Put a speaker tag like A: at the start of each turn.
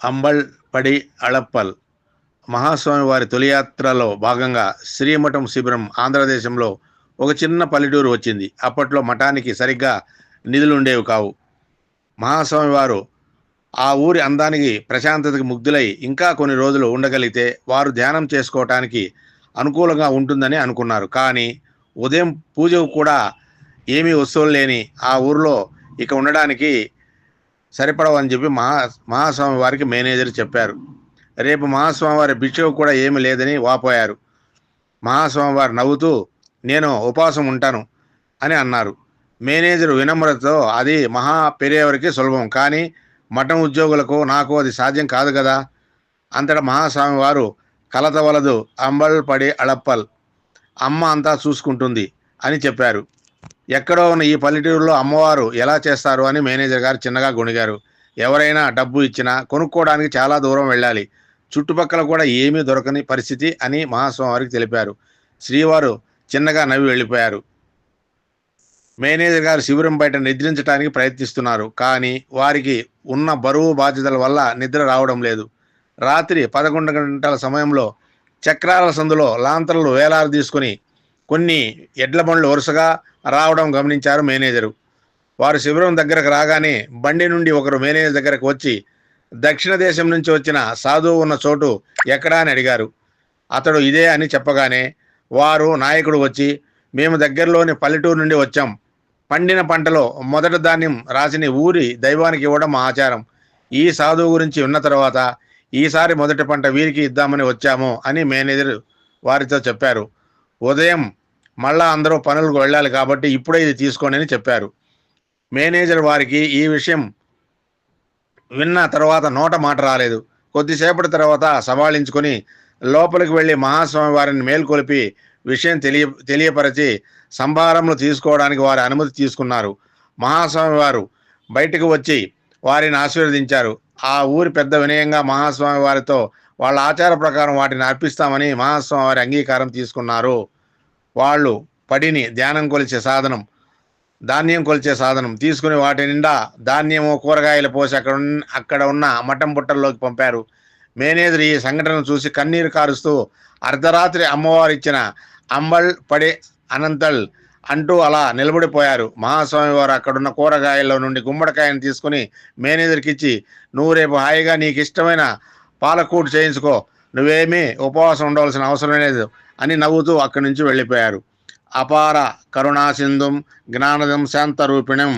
A: అంబల్ పడి అళప్పల్ మహాస్వామి వారి తొలియాత్రలో భాగంగా శ్రీమఠం శిబిరం ఆంధ్రదేశంలో ఒక చిన్న పల్లెటూరు వచ్చింది. అప్పట్లో మఠానికి సరిగ్గా నిధులు ఉండేవి కావు. మహాస్వామి వారు ఆ ఊరి అందానికి ప్రశాంతతకి ముగ్ధులై ఇంకా కొన్ని రోజులు ఉండగలిగితే వారు ధ్యానం చేసుకోవటానికి అనుకూలంగా ఉంటుందని అనుకున్నారు. కానీ ఉదయం పూజకు కూడా ఏమీ వస్తువులు లేని ఆ ఊరిలో ఇక ఉండడానికి సరిపడవని చెప్పి మహాస్వామి వారికి మేనేజర్ చెప్పారు. రేపు మహాస్వామి వారి భిక్షకు కూడా ఏమీ లేదని వాపోయారు. మహాస్వామి వారు నవ్వుతూ నేను ఉపవాసం ఉంటాను అని అన్నారు. మేనేజర్ వినమ్రతతో అది మహా పెరియవరికి సులభం, కానీ మఠం ఉద్యోగులకు నాకు అది సాధ్యం కాదు కదా. అంతటా మహాస్వామి వారు కలతవలదు, అంబల్ పడి అళప్పల్, అమ్మ అంతా చూసుకుంటుంది అని చెప్పారు. ఎక్కడో ఉన్న ఈ పల్లెటూరులో అమ్మవారు ఎలా చేస్తారు అని మేనేజర్ గారు చిన్నగా గొణిగారు. ఎవరైనా డబ్బు ఇచ్చినా కొనుక్కోవడానికి చాలా దూరం వెళ్ళాలి, చుట్టుపక్కల కూడా ఏమీ దొరకని పరిస్థితి అని మహాస్వామి వారికి తెలిపారు. శ్రీవారు చిన్నగా నవ్వి వెళ్ళిపోయారు. మేనేజర్ గారు శిబిరం బయట నిద్రించడానికి ప్రయత్నిస్తున్నారు, కానీ వారికి ఉన్న బరువు బాధ్యతల వల్ల నిద్ర రావడం లేదు. రాత్రి 11 గంటల సమయంలో చక్రాల సందులో లాంతర్లు వేలారు తీసుకుని కొన్ని ఎడ్ల బండ్లు వరుసగా రావడం గమనించారు మేనేజరు. వారు శిబిరం దగ్గరకు రాగానే బండి నుండి ఒకరు మేనేజర్ దగ్గరకు వచ్చి దక్షిణ దేశం నుంచి వచ్చిన సాధువు ఉన్న చోటు ఎక్కడా అని అడిగారు. అతడు ఇదే అని చెప్పగానే వారు నాయకుడు వచ్చి మేము దగ్గరలోని పల్లెటూరు నుండి వచ్చాం. పండిన పంటలో మొదటి ధాన్యం రాసిని ఊరి దైవానికి ఇవ్వడం మా ఆచారం. ఈ సాధువు గురించి ఉన్న తర్వాత ఈసారి మొదటి పంట వీరికి ఇద్దామని వచ్చాము అని మేనేజర్ వారితో చెప్పారు. ఉదయం మళ్ళా అందరూ పనులకు వెళ్ళాలి కాబట్టి ఇప్పుడే ఇది తీసుకోండి అని చెప్పారు. మేనేజర్ వారికి ఈ విషయం విన్న తర్వాత నోట మాట రాలేదు. కొద్దిసేపటి తర్వాత సవాళించుకొని లోపలికి వెళ్ళి మహాస్వామి వారిని మేల్కొలిపి విషయం తెలియపరిచి సంభారంలో తీసుకోవడానికి వారి అనుమతి తీసుకున్నారు. మహాస్వామి వారు బయటకు వచ్చి వారిని ఆశీర్వదించారు. ఆ ఊరి పెద్ద వినయంగా మహాస్వామి వారితో వాళ్ళ ఆచార ప్రకారం వాటిని అర్పిస్తామని మహాస్వామి వారి అంగీకారం తీసుకున్నారు. వాళ్ళు పడిని ధ్యానం కొలిచే సాధనం, ధాన్యం కొలిచే సాధనం తీసుకుని వాటి నిండా ధాన్యము కూరగాయలు పోసి అక్కడ ఉన్న మఠం బుట్టల్లోకి పంపారు. మేనేజర్ ఈ సంఘటన చూసి కన్నీరు కారుస్తూ అర్ధరాత్రి అమ్మవారు ఇచ్చిన అంబల్ పడే అనంతల్ అంటూ అలా నిలబడిపోయారు. మహాస్వామి వారు అక్కడున్న కూరగాయల్లో నుండి గుమ్మడికాయను తీసుకుని మేనేజర్కి ఇచ్చి నువ్వు రేపు హాయిగా నీకు ఇష్టమైన పాలకూటు చేయించుకో, నువ్వేమీ ఉపవాసం ఉండవలసిన అవసరం లేదు అని నవ్వుతూ అక్కడి నుంచి వెళ్ళిపోయారు. అపార కరుణాసింధుం జ్ఞానదం శాంతరూపిణం